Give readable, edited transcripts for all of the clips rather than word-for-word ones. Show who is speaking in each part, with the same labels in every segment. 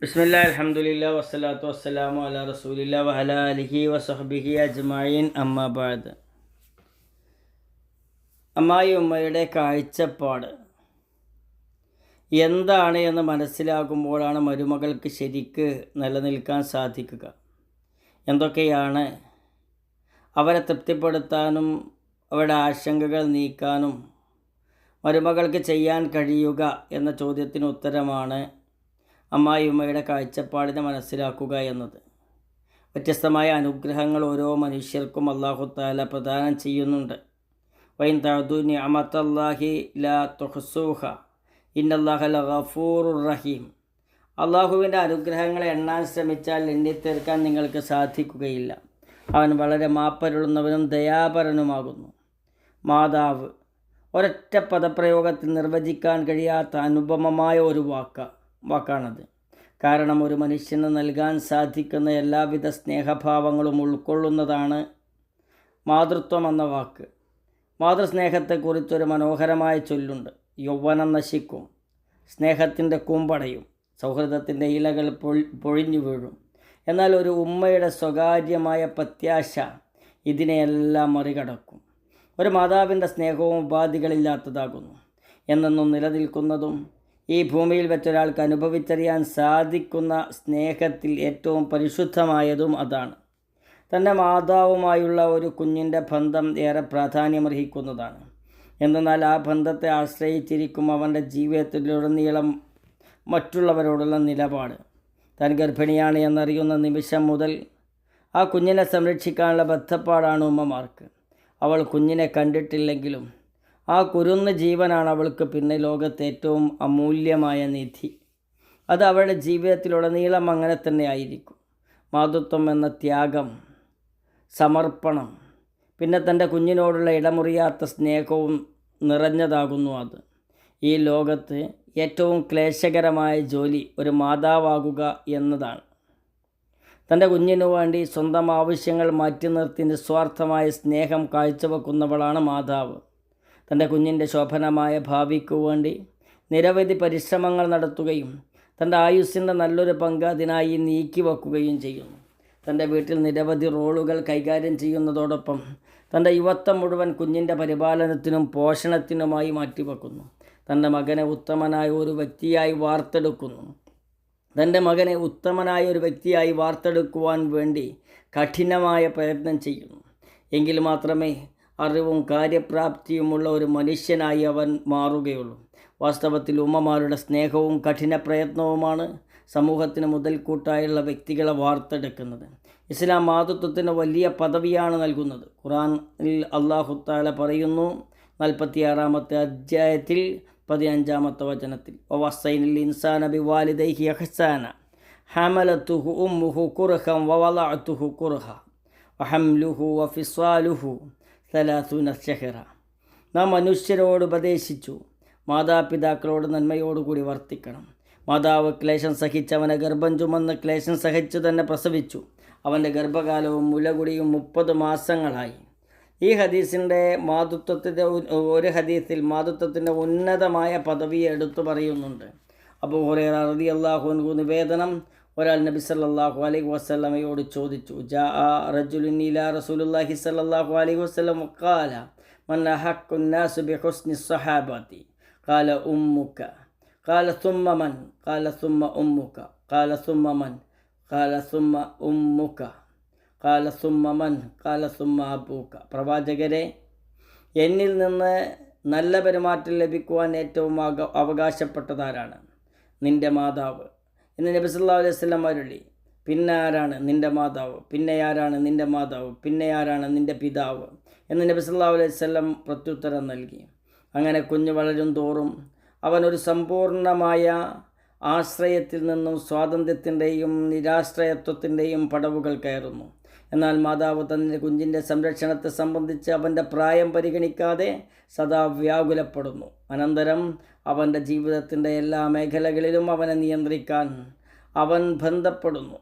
Speaker 1: ബിസ്മില്ലാഹിൽ അൽഹംദുലില്ലാ വസ്സലാത്തു വസ്സലാമു അലാ റസൂലില്ലാ വഅലാ ആലിഹി വസഹ്ബിഹി അജ്മഈൻ അമ്മാ ബഅദ്. അമ്മായി ഉമ്മയുടെ കാഴ്ചപ്പാട് എന്താണ് എന്ന് മനസ്സിലാകുമ്പോഴാണ് മരുമകൾക്ക് ശരിക്ക് നിലനിൽക്കാൻ സാധിക്കുക. എന്തൊക്കെയാണ് അവരെ തൃപ്തിപ്പെടുത്താനും അവരുടെ ആശങ്കകൾ നീക്കാനും മരുമകൾക്ക് ചെയ്യാൻ കഴിയുക എന്ന ചോദ്യത്തിന് ഉത്തരമാണ് അമ്മായിയമ്മയുടെ കാഴ്ചപ്പാടിനെ മനസ്സിലാക്കുക എന്നത്. വ്യത്യസ്തമായ അനുഗ്രഹങ്ങൾ ഓരോ മനുഷ്യർക്കും അല്ലാഹു തആല പ്രദാനം ചെയ്യുന്നുണ്ട്. വൈൻ തഅദു നിഅമത്തല്ലാഹി ലാ തുഹ്സൂഹ ഇന്നല്ലാഹ ലഗഫൂറുർ റഹീം. അള്ളാഹുവിൻ്റെ അനുഗ്രഹങ്ങളെ എണ്ണാൻ ശ്രമിച്ചാൽ എണ്ണിത്തീർക്കാൻ നിങ്ങൾക്ക് സാധിക്കുകയില്ല. അവൻ വളരെ മാപ്പരുളുന്നവനും ദയാപരനുമാകുന്നു. മാതാവ് ഒരൊറ്റ പദപ്രയോഗത്തിൽ നിർവചിക്കാൻ കഴിയാത്ത അനുപമമായ ഒരു വാക്കാണത്. കാരണം ഒരു മനുഷ്യന് നൽകാൻ സാധിക്കുന്ന എല്ലാവിധ സ്നേഹഭാവങ്ങളും ഉൾക്കൊള്ളുന്നതാണ് മാതൃത്വം എന്ന വാക്ക്. മാതൃസ്നേഹത്തെക്കുറിച്ചൊരു മനോഹരമായ ചൊല്ലുണ്ട്. യൗവനം നശിക്കും, സ്നേഹത്തിൻ്റെ കൂമ്പടയും, സൗഹൃദത്തിൻ്റെ ഇലകൾ പൊഴിഞ്ഞു വീഴും. എന്നാൽ ഒരു ഉമ്മയുടെ സ്വകാര്യമായ പ്രത്യാശ ഇതിനെയെല്ലാം മറികടക്കും. ഒരു മാതാവിൻ്റെ സ്നേഹവും ഉപാധികളില്ലാത്തതാകുന്നു. എന്നെന്നും നിലനിൽക്കുന്നതും ഈ ഭൂമിയിൽ വെച്ചൊരാൾക്ക് അനുഭവിച്ചറിയാൻ സാധിക്കുന്ന സ്നേഹത്തിൽ ഏറ്റവും പരിശുദ്ധമായതും അതാണ്. തൻ്റെ മാതാവുമായുള്ള ഒരു കുഞ്ഞിൻ്റെ ബന്ധം ഏറെ പ്രാധാന്യമർഹിക്കുന്നതാണ്. എന്നാൽ ആ ബന്ധത്തെ ആശ്രയിച്ചിരിക്കും അവൻ്റെ ജീവിതത്തിലുടനീളം മറ്റുള്ളവരോടുള്ള നിലപാട്. താൻ ഗർഭിണിയാണ് എന്നറിയുന്ന നിമിഷം മുതൽ ആ കുഞ്ഞിനെ സംരക്ഷിക്കാനുള്ള ബദ്ധപ്പാടാണ് ഉമ്മമാർക്ക്. അവൾ കുഞ്ഞിനെ കണ്ടിട്ടില്ലെങ്കിലും ആ കുരുന്ന ജീവനാണ് അവൾക്ക് പിന്നെ ലോകത്തെ ഏറ്റവും അമൂല്യമായ നിധി. അത് അവളുടെ ജീവിതത്തിലുടനീളം അങ്ങനെ തന്നെ ആയിരിക്കും. മാതൃത്വം എന്ന ത്യാഗം, സമർപ്പണം, പിന്നെ തൻ്റെ കുഞ്ഞിനോടുള്ള ഇടമുറിയാത്ത സ്നേഹവും നിറഞ്ഞതാകുന്നു അത്. ഈ ലോകത്ത് ഏറ്റവും ക്ലേശകരമായ ജോലി ഒരു മാതാവാകുക എന്നതാണ്. തൻ്റെ കുഞ്ഞിനു വേണ്ടി സ്വന്തം ആവശ്യങ്ങൾ മാറ്റി നിർത്തി നിസ്വാർത്ഥമായ സ്നേഹം കാഴ്ചവെക്കുന്നവളാണ് മാതാവ്. തൻ്റെ കുഞ്ഞിൻ്റെ ശോഭനമായ ഭാവിക്കു വേണ്ടി നിരവധി പരിശ്രമങ്ങൾ നടത്തുകയും തൻ്റെ ആയുസ്സിൻ്റെ നല്ലൊരു പങ്ക് അതിനായി നീക്കിവെക്കുകയും ചെയ്യുന്നു. തൻ്റെ വീട്ടിൽ നിരവധി റോളുകൾ കൈകാര്യം ചെയ്യുന്നതോടൊപ്പം തൻ്റെ യുവത്വം മുഴുവൻ കുഞ്ഞിൻ്റെ പരിപാലനത്തിനും പോഷണത്തിനുമായി മാറ്റിവെക്കുന്നു. തൻ്റെ മകനെ ഉത്തമനായ ഒരു വ്യക്തിയായി വാർത്തെടുക്കുവാൻ വേണ്ടി കഠിനമായ പ്രയത്നം ചെയ്യുന്നു. എങ്കിൽ മാത്രമേ അറിവും കാര്യപ്രാപ്തിയുമുള്ള ഒരു മനുഷ്യനായി അവൻ മാറുകയുള്ളൂ. വാസ്തവത്തിൽ ഉമ്മമാരുടെ സ്നേഹവും കഠിന പ്രയത്നവുമാണ് സമൂഹത്തിന് മുതൽക്കൂട്ടായുള്ള വ്യക്തികളെ വാർത്തെടുക്കുന്നത്. ഇസ്ലാം മാതൃത്വത്തിന് വലിയ പദവിയാണ് നൽകുന്നത്. ഖുർആനിൽ അല്ലാഹു തആല പറയുന്നു, 46-ാമത്തെ അധ്യായത്തിൽ 15-ാമത്തെ വചനത്തിൽ, വവസ്സൈനൽ ഇൻസാന ബിവാലിദൈഹി ഇഹ്സാന ഹമലതുഹു ഉമ്മുഹു കുർഹൻ വവളഅതുഹു കുർഹ വഹംലുഹു വഫിസ്വാലുഹു 30 ശഹറ. നാം മനുഷ്യരോട് ഉപദേശിച്ചു, മാതാപിതാക്കളോട് നന്മയോടുകൂടി വർത്തിക്കണം. മാതാവ് ക്ലേശം സഹിച്ചവനെ ഗർഭം ചുമന്ന് ക്ലേശം സഹിച്ചു തന്നെ പ്രസവിച്ചു. അവൻ്റെ ഗർഭകാലവും മുലകുടിയും 30 മാസങ്ങളായി. ഈ ഹദീസിൻ്റെ ഒരു ഹദീസിൽ മാതൃത്വത്തിൻ്റെ ഉന്നതമായ പദവിയെ എടുത്തു പറയുന്നുണ്ട്. അബൂ ഹുറൈറ റളിയല്ലാഹു അൻഹു നിവേദനം, ഒരാൾ നബി സല്ലല്ലാഹു അലൈഹി വസല്ലമയോട് ചോദിച്ചു, ജാഅ റജുലുൻ ഇലാ റസൂലുള്ളാഹി സല്ലല്ലാഹു അലൈഹി വസല്ലം വഖാല മൻ അഹഖുൻ നാസ് ബിഹുസ്നി സ്വഹാബതി ഖാല ഉമ്മുക ഖാല സുമ്മ മൻ ഖാല സുമ്മ ഉമ്മുക ഖാല സുമ്മ മൻ ഖാല സുമ്മ ഉമ്മുക ഖാല സുമ്മ മൻ ഖാല സുമ്മ അബൂക. പ്രവാചകരെ, എന്നിൽ നിന്ന് നല്ല പെരുമാറ്റം ലഭിക്കുവാൻ ഏറ്റവും അവകാശപ്പെട്ടതാരാണ്? നിൻ്റെ മാതാവ് എന്ന് നബി സല്ലല്ലാഹു അലൈഹി വസല്ലം അരുളി. പിന്നെ ആരാണ് നിൻ്റെ മാതാവ്? പിന്നെ ആരാണ് നിൻ്റെ മാതാവ്? പിന്നെ ആരാണ് നിൻ്റെ പിതാവ് എന്ന് നബി സല്ലല്ലാഹു അലൈഹി വസല്ലം പ്രത്യുത്തരം നൽകി. അങ്ങനെ കുഞ്ഞ് വളരും തോറും അവനൊരു സമ്പൂർണമായ ആശ്രയത്തിൽ നിന്നും സ്വാതന്ത്ര്യത്തിൻ്റെയും നിരാശ്രയത്വത്തിൻ്റെയും പടവുകൾ കയറുന്നു. എന്നാൽ മാതാവ് തൻ്റെ കുഞ്ഞിൻ്റെ സംരക്ഷണത്തെ സംബന്ധിച്ച് അവൻ്റെ പ്രായം പരിഗണിക്കാതെ സദാ വ്യാകുലപ്പെടുന്നു. അനന്തരം അവൻ്റെ ജീവിതത്തിൻ്റെ എല്ലാ മേഖലകളിലും അവനെ നിയന്ത്രിക്കാൻ അവൻ ബന്ധപ്പെടുന്നു.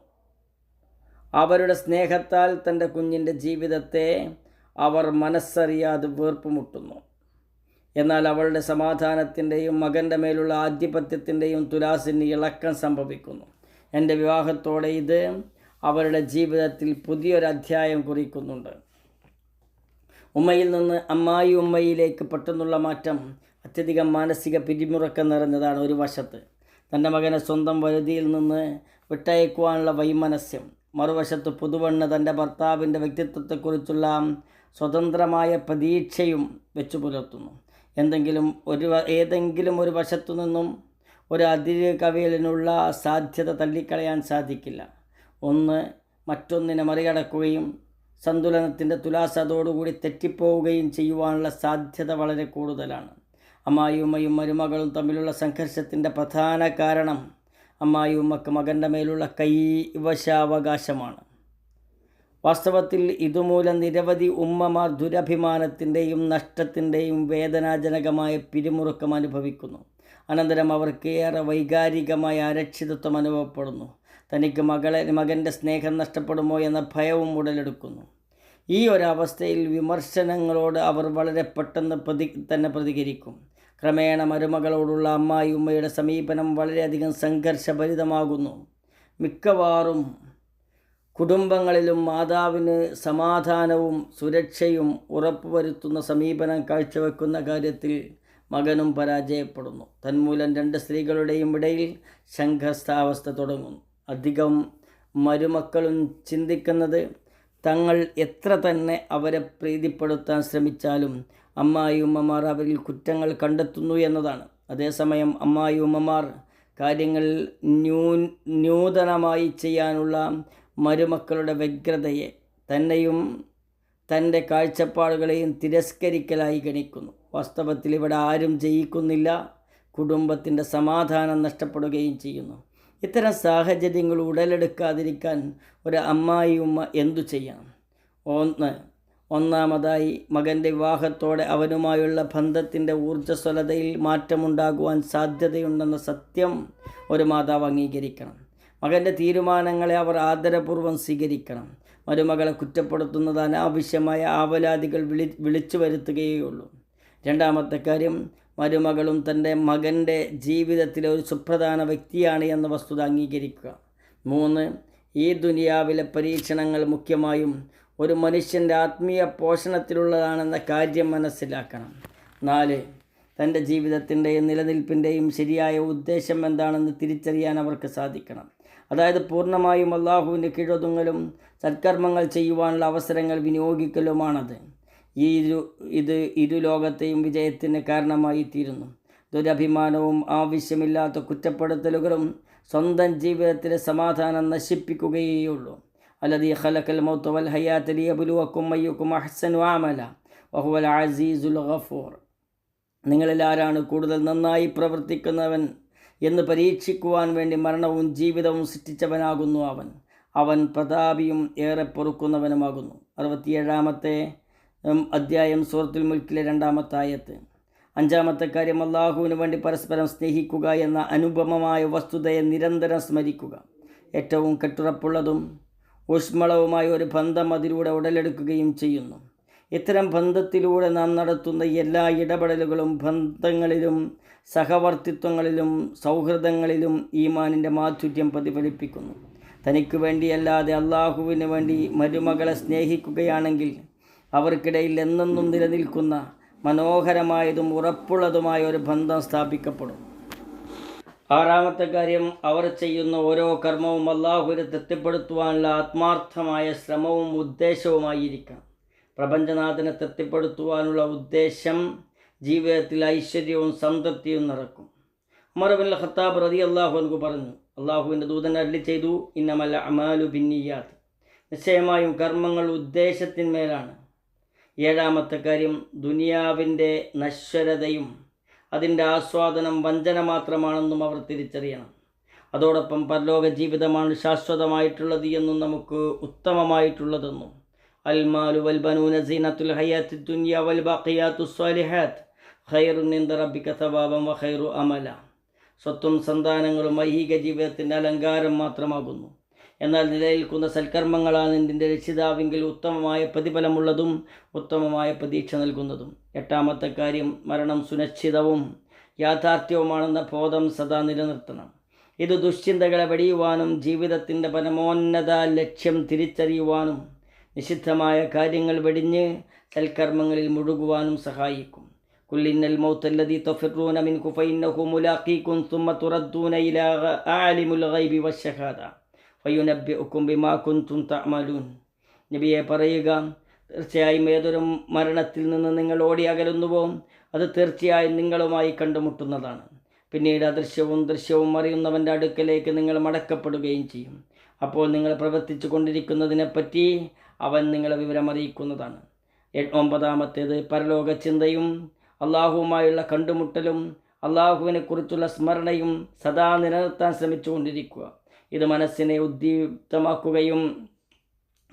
Speaker 1: അവരുടെ സ്നേഹത്താൽ തൻ്റെ കുഞ്ഞിൻ്റെ ജീവിതത്തെ അവർ മനസ്സറിയാതെ വീർപ്പുമുട്ടുന്നു. എന്നാൽ അവളുടെ സമാധാനത്തിൻ്റെയും മകൻ്റെ മേലുള്ള ആധിപത്യത്തിൻ്റെയും തുലാസിന് ഇളക്കം സംഭവിക്കുന്നു. എൻ്റെ വിവാഹത്തോടെ ഇത് അവരുടെ ജീവിതത്തിൽ പുതിയൊരധ്യായം കുറിക്കുന്നുണ്ട്. ഉമ്മയിൽ നിന്ന് അമ്മായി ഉമ്മയിലേക്ക് പെട്ടെന്നുള്ള മാറ്റം അത്യധികം മാനസിക പിരിമുറുക്കം നിറഞ്ഞതാണ്. ഒരു വശത്ത് തൻ്റെ മകനെ സ്വന്തം വരുതിയിൽ നിന്ന് വിട്ടയക്കുവാനുള്ള വൈമനസ്യം, മറുവശത്ത് പുതുവണ്ണ് തൻ്റെ ഭർത്താവിൻ്റെ വ്യക്തിത്വത്തെക്കുറിച്ചുള്ള സ്വതന്ത്രമായ പ്രതീക്ഷയും വെച്ചു പുലർത്തുന്നു. ഏതെങ്കിലും ഒരു വശത്തു നിന്നും ഒരു അതിര് കവിയലിനുള്ള സാധ്യത തള്ളിക്കളയാൻ സാധിക്കില്ല. ഒന്ന് മറ്റൊന്നിനെ മറികടക്കുകയും സന്തുലനത്തിൻ്റെ തുലാസ് അതോടുകൂടി തെറ്റിപ്പോവുകയും ചെയ്യുവാനുള്ള സാധ്യത വളരെ കൂടുതലാണ്. അമ്മായിയുമ്മയും മരുമകളും തമ്മിലുള്ള സംഘർഷത്തിൻ്റെ പ്രധാന കാരണം അമ്മായിയുമ്മക്ക് മകൻ്റെ മേലുള്ള കൈവശാവകാശമാണ്. വാസ്തവത്തിൽ ഇതുമൂലം നിരവധി ഉമ്മമാർ ദുരഭിമാനത്തിൻ്റെയും നഷ്ടത്തിൻ്റെയും വേദനാജനകമായ പിരിമുറുക്കം അനുഭവിക്കുന്നു. അനന്തരം അവർക്ക് ഏറെ വൈകാരികമായ അരക്ഷിതത്വം അനുഭവപ്പെടുന്നു. തനിക്ക് മകൻ്റെ സ്നേഹം നഷ്ടപ്പെടുമോ എന്ന ഭയവും ഉടലെടുക്കുന്നു. ഈ ഒരവസ്ഥയിൽ വിമർശനങ്ങളോട് അവർ വളരെ പെട്ടെന്ന് തന്നെ പ്രതികരിക്കും. ക്രമേണ മരുമകളോടുള്ള അമ്മായി ഉമ്മയുടെ സമീപനം വളരെയധികം സംഘർഷഭരിതമാകുന്നു. മിക്കവാറും കുടുംബങ്ങളിലും മാതാവിന് സമാധാനവും സുരക്ഷയും ഉറപ്പുവരുത്തുന്ന സമീപനം കാഴ്ചവെക്കുന്ന കാര്യത്തിൽ മകനും പരാജയപ്പെടുന്നു. തന്മൂലം രണ്ട് സ്ത്രീകളുടെയും ഇടയിൽ സംഘർഷാവസ്ഥ തുടങ്ങുന്നു. അധികം മരുമക്കളും ചിന്തിക്കുന്നത് തങ്ങൾ എത്ര തന്നെ അവരെ പ്രീതിപ്പെടുത്താൻ ശ്രമിച്ചാലും അമ്മായി ഉമ്മമാർ അവരിൽ കുറ്റങ്ങൾ കണ്ടെത്തുന്നു എന്നതാണ്. അതേസമയം അമ്മായി ഉമ്മമാർ കാര്യങ്ങൾ നൂതനമായി ചെയ്യാനുള്ള മരുമക്കളുടെ വ്യഗ്രതയെ തന്നെയും തൻ്റെ കാഴ്ചപ്പാടുകളെയും തിരസ്കരിക്കലായി ഗണിക്കുന്നു. വാസ്തവത്തിൽ ഇവിടെ ആരും ജയിക്കുന്നില്ല, കുടുംബത്തിൻ്റെ സമാധാനം നഷ്ടപ്പെടുകയും ചെയ്യുന്നു. ഇത്തരം സാഹചര്യങ്ങൾ ഉടലെടുക്കാതിരിക്കാൻ ഒരു അമ്മായിയുമ്മ എന്തു ചെയ്യണം? ഒന്നാമതായി മകൻ്റെ വിവാഹത്തോടെ അവനുമായുള്ള ബന്ധത്തിൻ്റെ ഊർജ്ജസ്വലതയിൽ മാറ്റമുണ്ടാകുവാൻ സാധ്യതയുണ്ടെന്ന സത്യം ഒരു മാതാവ് അംഗീകരിക്കണം. മകൻ്റെ തീരുമാനങ്ങളെ അവർ ആദരപൂർവ്വം സ്വീകരിക്കണം. മരുമകളെ കുറ്റപ്പെടുത്തുന്നത് അനാവശ്യമായ ആവലാതികൾ വിളിച്ചു വരുത്തുകയുള്ളൂ. രണ്ടാമത്തെ കാര്യം, മരുമകളും തൻ്റെ മകൻ്റെ ജീവിതത്തിലെ ഒരു സുപ്രധാന വ്യക്തിയാണ് എന്ന വസ്തുത അംഗീകരിക്കുക. 3. ഈ ദുനിയാവിലെ പരീക്ഷണങ്ങൾ മുഖ്യമായും ഒരു മനുഷ്യൻ്റെ ആത്മീയ പോഷണത്തിലുള്ളതാണെന്ന കാര്യം മനസ്സിലാക്കണം. 4. തൻ്റെ ജീവിതത്തിൻ്റെയും നിലനിൽപ്പിൻ്റെയും ശരിയായ ഉദ്ദേശം എന്താണെന്ന് തിരിച്ചറിയാൻ അവർക്ക് സാധിക്കണം. അതായത് പൂർണ്ണമായും അള്ളാഹുവിൻ്റെ കീഴൊതുങ്ങലും സത്കർമ്മങ്ങൾ ചെയ്യുവാനുള്ള അവസരങ്ങൾ വിനിയോഗിക്കലുമാണത്. ഇത് ഇരുലോകത്തെയും വിജയത്തിന് കാരണമായി തീരുന്നു. ദുരഭിമാനവും ആവശ്യമില്ലാത്ത കുറ്റപ്പെടുത്തലുകളും സ്വന്തം ജീവിതത്തിലെ സമാധാനം നശിപ്പിക്കുകയുള്ളൂ. അല്ലദീ ഖലഖൽ മൗത വൽ ഹയാത ലിയബ്ലുവക്കും അയ്യുക്കും അഹ്സനു അമല വഹുവൽ അസീസുൽ ഗഫൂർ. നിങ്ങളിൽ ആരാണ് കൂടുതൽ നന്നായി പ്രവർത്തിക്കുന്നവൻ എന്ന് പരീക്ഷിക്കുവാൻ വേണ്ടി മരണവും ജീവിതവും സൃഷ്ടിച്ചവനാകുന്നു അവൻ പ്രതാപിയും ഏറെ പൊറുക്കുന്നവനുമാകുന്നു. 67-ാമത്തെ അധ്യായം സൂറത്തുൽ മുൽക്കിലെ 2-ാമത്തെ ആയത്ത്. 5-ാമത്തെ കാര്യം, അള്ളാഹുവിന് വേണ്ടി പരസ്പരം സ്നേഹിക്കുക എന്ന അനുപമമായ വസ്തുതയെ നിരന്തരം സ്മരിക്കുക. ഏറ്റവും കെട്ടുറപ്പുള്ളതും ഊഷ്മളവുമായ ഒരു ബന്ധം അതിലൂടെ ഉടലെടുക്കുകയും ചെയ്യുന്നു. ഇത്തരം ബന്ധത്തിലൂടെ നാം നടത്തുന്ന എല്ലാ ഇടപെടലുകളും ബന്ധങ്ങളിലും സഹവർത്തിത്വങ്ങളിലും സൗഹൃദങ്ങളിലും ഈമാനിൻ്റെ മാധുര്യം പ്രതിഫലിപ്പിക്കുന്നു. തനിക്ക് വേണ്ടിയല്ലാതെ അള്ളാഹുവിന് വേണ്ടി മരുമകളെ സ്നേഹിക്കുകയാണെങ്കിൽ അവർക്കിടയിൽ എന്നെന്നും നിലനിൽക്കുന്ന മനോഹരമായതും ഉറപ്പുള്ളതുമായ ഒരു ബന്ധം സ്ഥാപിക്കപ്പെടും. 6-ാമത്തെ കാര്യം, അവർ ചെയ്യുന്ന ഓരോ കർമ്മവും അള്ളാഹുവിനെ തൃപ്തിപ്പെടുത്തുവാനുള്ള ആത്മാർത്ഥമായ ശ്രമവും ഉദ്ദേശവുമായിരിക്കണം. പ്രപഞ്ചനാഥനെ തൃപ്തിപ്പെടുത്തുവാനുള്ള ഉദ്ദേശം ജീവിതത്തിൽ ഐശ്വര്യവും സംതൃപ്തിയും നിറക്കും. ഉമർ ഇബ്നുൽ ഖത്താബ് റളിയല്ലാഹു അൻഹു പറഞ്ഞു, അള്ളാഹുവിൻ്റെ ദൂതൻ അരുളി ചെയ്തു, ഇന്നമൽ അഅ്മാലു ബിന്നിയ്യാത്ത്. നിശ്ചയമായും കർമ്മങ്ങൾ ഉദ്ദേശത്തിന്മേലാണ്. 7-ാമത്തെ കാര്യം, ദുനിയാവിൻ്റെ നശ്വരതയും അതിൻ്റെ ആസ്വാദനം വഞ്ചന മാത്രമാണെന്നും അവർ തിരിച്ചറിയണം. അതോടൊപ്പം പരലോക ജീവിതമാണ് ശാശ്വതമായിട്ടുള്ളത് എന്നും നമുക്ക് ഉത്തമമായിട്ടുള്ളതെന്നും. അൽമാലു വൽ ബനൂന സീനത്തുൽ ഹയാത്തി ദുനിയ വൽ ബാഖിയാത്തുസ് സ്വാലിഹാത്ത് ഖൈറുൻ ഇൻദ റബ്ബിക സവാബൻ വ ഖൈറു അമല. സ്വത്തും സന്താനങ്ങളും ഐഹിക ജീവിതത്തിൻ്റെ അലങ്കാരം മാത്രമാകുന്നു. എന്നാൽ നിലനിൽക്കുന്ന സൽക്കർമ്മങ്ങളാണ് നിന്റെ രക്ഷിതാവിങ്കിൽ ഉത്തമമായ പ്രതിഫലമുള്ളതും ഉത്തമമായ പ്രതീക്ഷ നൽകുന്നതും. 8-ാമത്തെ കാര്യം, മരണം സുനിശ്ചിതവും യാഥാർത്ഥ്യവുമാണെന്ന ബോധം സദാ നിലനിർത്തണം. ഇത് ദുശ്ചിന്തകളെ വെടിയുവാനും ജീവിതത്തിൻ്റെ പരമോന്നത ലക്ഷ്യം തിരിച്ചറിയുവാനും നിഷിദ്ധമായ കാര്യങ്ങൾ വെടിഞ്ഞ് സൽക്കർമ്മങ്ങളിൽ മുഴുകുവാനും സഹായിക്കും. കുല്ലിന്നൽ മൗത്തല്ലദീ തഫിറൂന മിൻഹു ഫഇന്നഹു മുലാഖീകും സുമ്മ തുറദ്ദൂന ഇലാ ആലിമുൽ ഗൈബി വശഹാദ ഫയുനബ്ബിഉകും ബിമാ കുൻതും തഅമലൂൻ. നബിയെ പറയുക, തീർച്ചയായും ഏതൊരു മരണത്തിൽ നിന്ന് നിങ്ങൾ ഓടി അകലുന്നുവോ അത് തീർച്ചയായും നിങ്ങളുമായി കണ്ടുമുട്ടുന്നതാണ്. പിന്നീട് അദൃശ്യവും ദൃശ്യവും അറിയുന്നവൻ്റെ അടുക്കലേക്ക് നിങ്ങൾ മടക്കപ്പെടുകയും ചെയ്യും. അപ്പോൾ നിങ്ങൾ പ്രവർത്തിച്ചു കൊണ്ടിരിക്കുന്നതിനെപ്പറ്റി അവൻ നിങ്ങളെ വിവരമറിയിക്കുന്നതാണ്. 9-ാമത്തേത് പരലോക ചിന്തയും അള്ളാഹുവുമായുള്ള കണ്ടുമുട്ടലും അള്ളാഹുവിനെക്കുറിച്ചുള്ള സ്മരണയും സദാ നിലനിർത്താൻ ശ്രമിച്ചുകൊണ്ടിരിക്കുക. ഇത് മനസ്സിനെ ഉദ്ദീപ്തമാക്കുകയും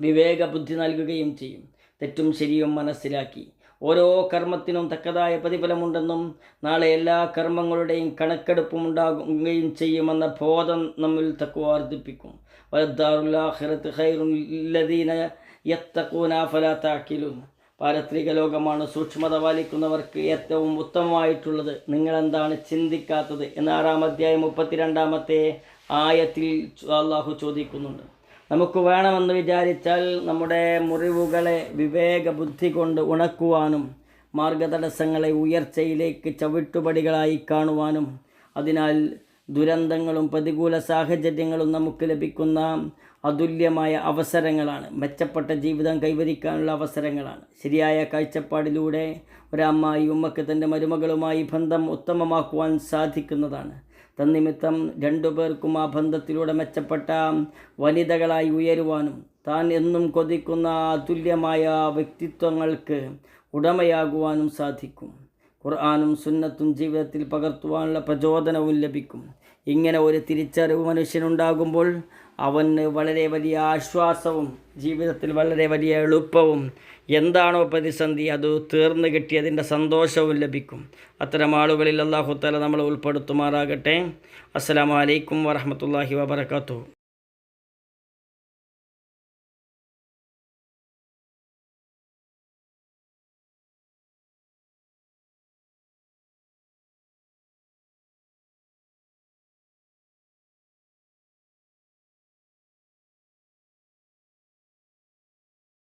Speaker 1: വിവേകബുദ്ധി നൽകുകയും ചെയ്യും. തെറ്റും ശരിയും മനസ്സിലാക്കി ഓരോ കർമ്മത്തിനും തക്കതായ പ്രതിഫലമുണ്ടെന്നും നാളെ എല്ലാ കർമ്മങ്ങളുടെയും കണക്കെടുപ്പും ഉണ്ടാകുകയും ചെയ്യുമെന്ന ബോധം നമ്മിൽ തഖ്വ വർദ്ധിപ്പിക്കും. വലദ്ദാറുൽ ആഖിറത്തു ഖൈറുൽ ലദീന യത്തഖൂന അഫലാ തഅഖിലൂൻ. പാരത്രിക ലോകമാണ് സൂക്ഷ്മത പാലിക്കുന്നവർക്ക് ഏറ്റവും ഉത്തമമായിട്ടുള്ളത്. നിങ്ങളെന്താണ് ചിന്തിക്കാത്തത് എന്ന് 6-ാം അധ്യായം 32-ാമത്തെ ആയത്തിൽ അള്ളാഹു ചോദിക്കുന്നുണ്ട്. നമുക്ക് വേണമെന്ന് വിചാരിച്ചാൽ നമ്മുടെ മുറിവുകളെ വിവേകബുദ്ധി കൊണ്ട് ഉണക്കുവാനും മാർഗതടസ്സങ്ങളെ ഉയർച്ചയിലേക്ക് ചവിട്ടുപടികളായി കാണുവാനും, അതിനാൽ ദുരന്തങ്ങളും പ്രതികൂല സാഹചര്യങ്ങളും നമുക്ക് ലഭിക്കുന്ന അതുല്യമായ അവസരങ്ങളാണ്, മെച്ചപ്പെട്ട ജീവിതം കൈവരിക്കാനുള്ള അവസരങ്ങളാണ്. ശരിയായ കാഴ്ചപ്പാടിലൂടെ ഒരമ്മായി ഉമ്മക്ക് തൻ്റെ മരുമകളുമായി ബന്ധം ഉത്തമമാക്കുവാൻ സാധിക്കുന്നതാണ്. തന്നിമിത്തം രണ്ടുപേർക്കും ആ ബന്ധത്തിലൂടെ മെച്ചപ്പെട്ട വനിതകളായി ഉയരുവാനും താൻ എന്നും കൊതിക്കുന്ന അതുല്യമായ വ്യക്തിത്വങ്ങൾക്ക് ഉടമയാകുവാനും സാധിക്കും. ഖുർആനും സുന്നത്തും ജീവിതത്തിൽ പകർത്തുവാനുള്ള പ്രചോദനവും ലഭിക്കും. ഇങ്ങനെ ഒരു തിരിച്ചറിവ് മനുഷ്യനുണ്ടാകുമ്പോൾ അവന് വളരെ വലിയ ആശ്വാസവും ജീവിതത്തിൽ വളരെ വലിയ എളുപ്പവും, എന്താണോ പ്രതിസന്ധി അത് തീർന്നു കിട്ടിയതിൻ്റെ സന്തോഷവും ലഭിക്കും. അത്തരം ആളുകളിൽ അല്ലാഹു തആല നമ്മളെ ഉൾപ്പെടുത്തുമാറാകട്ടെ. അസ്സലാമു അലൈക്കും വറഹ്മത്തുള്ളാഹി വബറകാതുഹു.